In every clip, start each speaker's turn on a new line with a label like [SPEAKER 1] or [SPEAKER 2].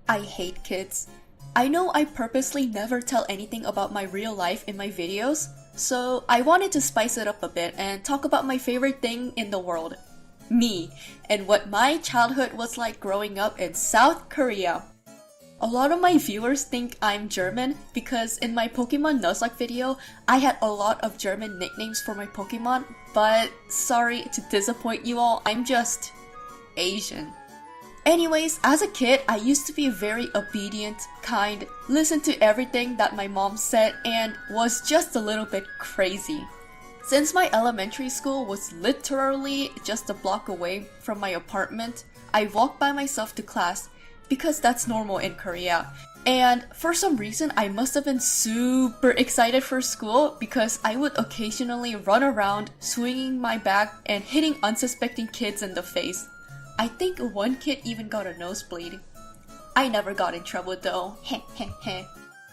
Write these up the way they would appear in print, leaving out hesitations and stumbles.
[SPEAKER 1] I hate kids. I know I purposely never tell anything about my real life in my videos, so I wanted to spice it up a bit and talk about my favorite thing in the world. Me, and what my childhood was like growing up in South Korea. A lot of my viewers think I'm German because in my Pokemon Nuzlocke video, I had a lot of German nicknames for my Pokemon, but sorry to disappoint you all, I'm just Asian. Anyways, as a kid, I used to be very obedient, kind, listened to everything that my mom said, and was just a little bit crazy. Since my elementary school was literally just a block away from my apartment, I walked by myself to class because that's normal in Korea. And for some reason, I must have been super excited for school because I would occasionally run around swinging my bag and hitting unsuspecting kids in the face. I think one kid even got a nosebleed. I never got in trouble though, heh heh heh.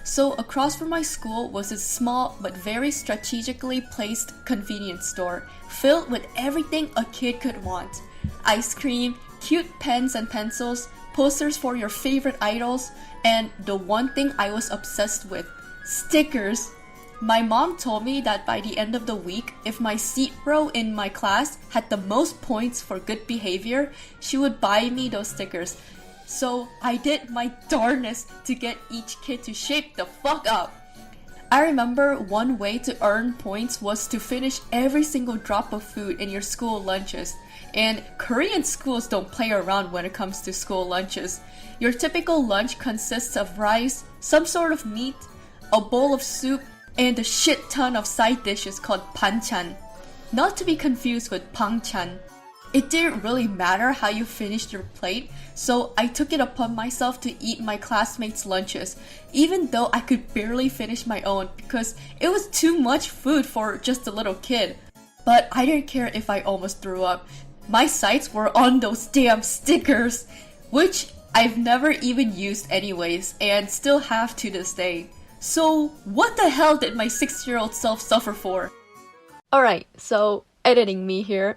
[SPEAKER 1] So across from my school was a small but very strategically placed convenience store filled with everything a kid could want. Ice cream, cute pens and pencils, posters for your favorite idols, and the one thing I was obsessed with, stickers. My mom told me that by the end of the week, if my seat row in my class had the most points for good behavior, she would buy me those stickers. So I did my darnest to get each kid to shape the fuck up. I remember one way to earn points was to finish every single drop of food in your school lunches. And Korean schools don't play around when it comes to school lunches. Your typical lunch consists of rice, some sort of meat, a bowl of soup, and a shit ton of side dishes called banchan. Not to be confused with pangchan. It didn't really matter how you finished your plate, so I took it upon myself to eat my classmates' lunches, even though I could barely finish my own because it was too much food for just a little kid. But I didn't care if I almost threw up. My sights were on those damn stickers, which I've never even used anyways, and still have to this day. So what the hell did my 6-year-old self suffer for? Alright, so editing me here.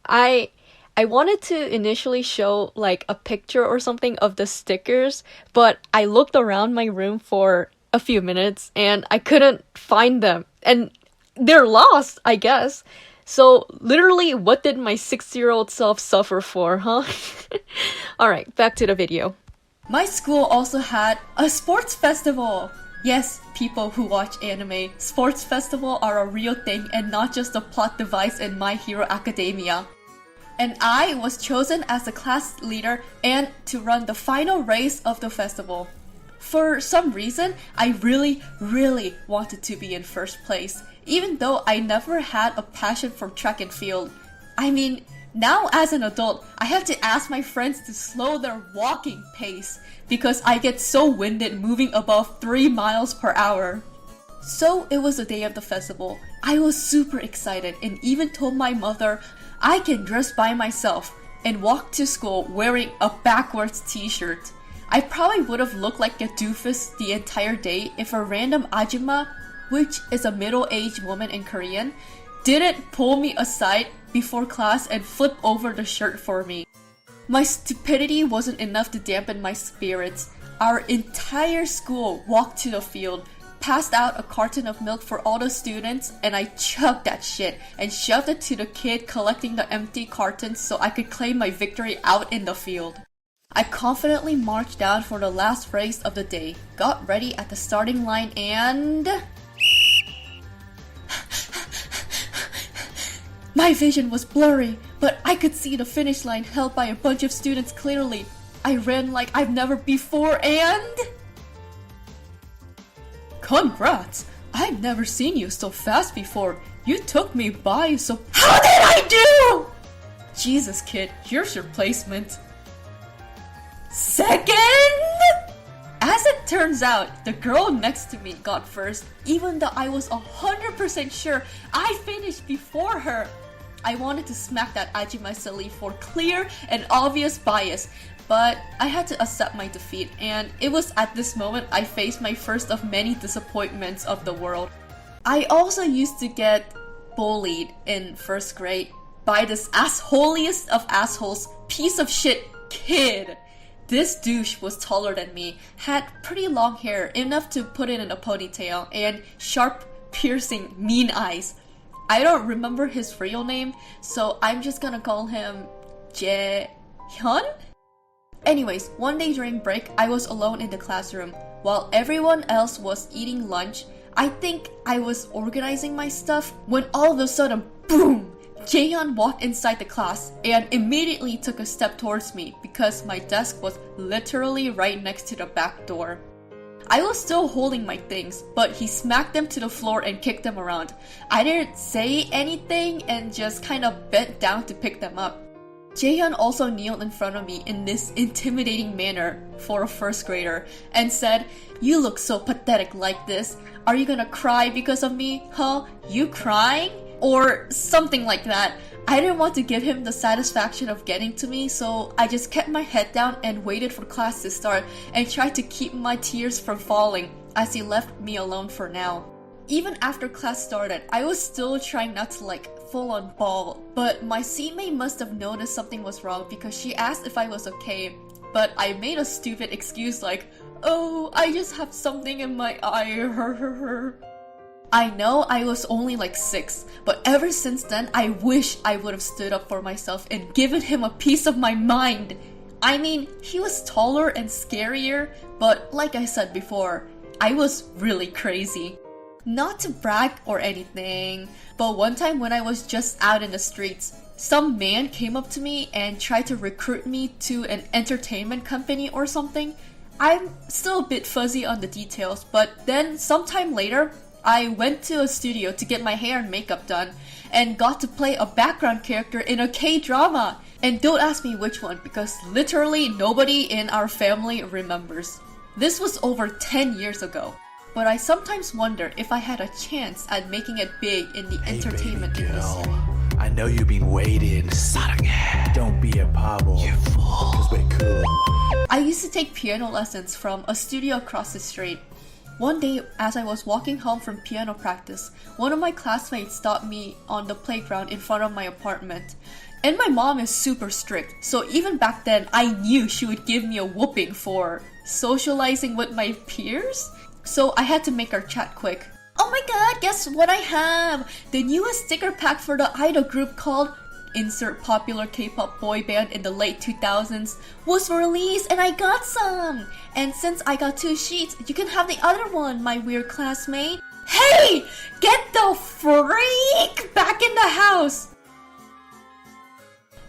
[SPEAKER 1] I wanted to initially show like a picture or something of the stickers, but I looked around my room for a few minutes and I couldn't find them. And they're lost, I guess. So literally, what did my 6-year-old self suffer for, huh? Alright, back to the video. My school also had a sports festival. Yes, people who watch anime, sports festivals are a real thing and not just a plot device in My Hero Academia. And I was chosen as the class leader and to run the final race of the festival. For some reason, I really wanted to be in first place, even though I never had a passion for track and field. I mean, now as an adult, I have to ask my friends to slow their walking pace because I get so winded moving above 3 miles per hour. So it was the day of the festival. I was super excited and even told my mother I can dress by myself and walk to school wearing a backwards t-shirt. I probably would have looked like a doofus the entire day if a random ajumma, which is a middle-aged woman in Korean, didn't pull me aside before class and flip over the shirt for me. My stupidity wasn't enough to dampen my spirits. Our entire school walked to the field, passed out a carton of milk for all the students, and I chugged that shit and shoved it to the kid collecting the empty cartons so I could claim my victory out in the field. I confidently marched down for the last race of the day, got ready at the starting line, and my vision was blurry, but I could see the finish line held by a bunch of students clearly. I ran like I've never before, and congrats! I've never seen you so fast before. You took me by so— How did I do? Jesus kid, here's your placement. Second? As it turns out, the girl next to me got first, even though I was 100% sure I finished before her. I wanted to smack that ajumma silly for clear and obvious bias, but I had to accept my defeat, and it was at this moment I faced my first of many disappointments of the world. I also used to get bullied in first grade by this assholiest of assholes piece of shit kid. This douche was taller than me, had pretty long hair, enough to put it in a ponytail, and sharp, piercing, mean eyes. I don't remember his real name, so I'm just gonna call him Jaehyun? Anyways, one day during break, I was alone in the classroom. While everyone else was eating lunch, I think I was organizing my stuff when all of a sudden, boom! Jaehyun walked inside the class and immediately took a step towards me because my desk was literally right next to the back door. I was still holding my things, but he smacked them to the floor and kicked them around. I didn't say anything and just kind of bent down to pick them up. Jaehyun also kneeled in front of me in this intimidating manner for a first grader and said, "You look so pathetic like this. Are you gonna cry because of me? Huh? You crying?" Or something like that. I didn't want to give him the satisfaction of getting to me, so I just kept my head down and waited for class to start and tried to keep my tears from falling as he left me alone for now. Even after class started, I was still trying not to full on bawl, but my seatmate must have noticed something was wrong because she asked if I was okay, but I made a stupid excuse like, "Oh, I just have something in my eye." I know I was only 6, but ever since then, I wish I would have stood up for myself and given him a piece of my mind. I mean, he was taller and scarier, but like I said before, I was really crazy. Not to brag or anything, but one time when I was just out in the streets, some man came up to me and tried to recruit me to an entertainment company or something. I'm still a bit fuzzy on the details, but then sometime later, I went to a studio to get my hair and makeup done and got to play a background character in a K-drama. And don't ask me which one because literally nobody in our family remembers. This was over 10 years ago. But I sometimes wonder if I had a chance at making it big in the entertainment industry.
[SPEAKER 2] I know you've been waiting. Don't be a pebble. You fool. 'Cause we're cool.
[SPEAKER 1] I used to take piano lessons from a studio across the street. One day, as I was walking home from piano practice, one of my classmates stopped me on the playground in front of my apartment. And my mom is super strict, so even back then, I knew she would give me a whooping for socializing with my peers. So I had to make our chat quick. "Oh my god, guess what I have? The newest sticker pack for the idol group called insert popular K-pop boy band in the late 2000s was released and I got some! And since I got 2 sheets, you can have the other one, my weird classmate." Hey! Get the freak back in the house!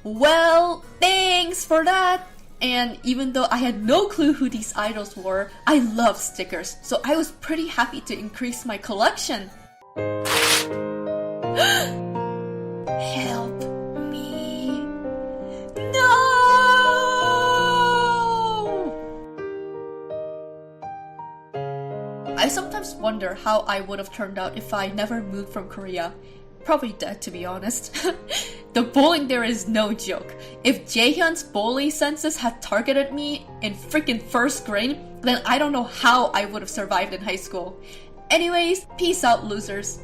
[SPEAKER 1] Well, thanks for that! And even though I had no clue who these idols were, I love stickers, so I was pretty happy to increase my collection. Help me. No! I sometimes wonder how I would have turned out if I never moved from Korea. Probably dead, to be honest. The bullying there is no joke. If Jaehyun's bully senses had targeted me in freaking first grade, then I don't know how I would have survived in high school. Anyways, peace out, losers.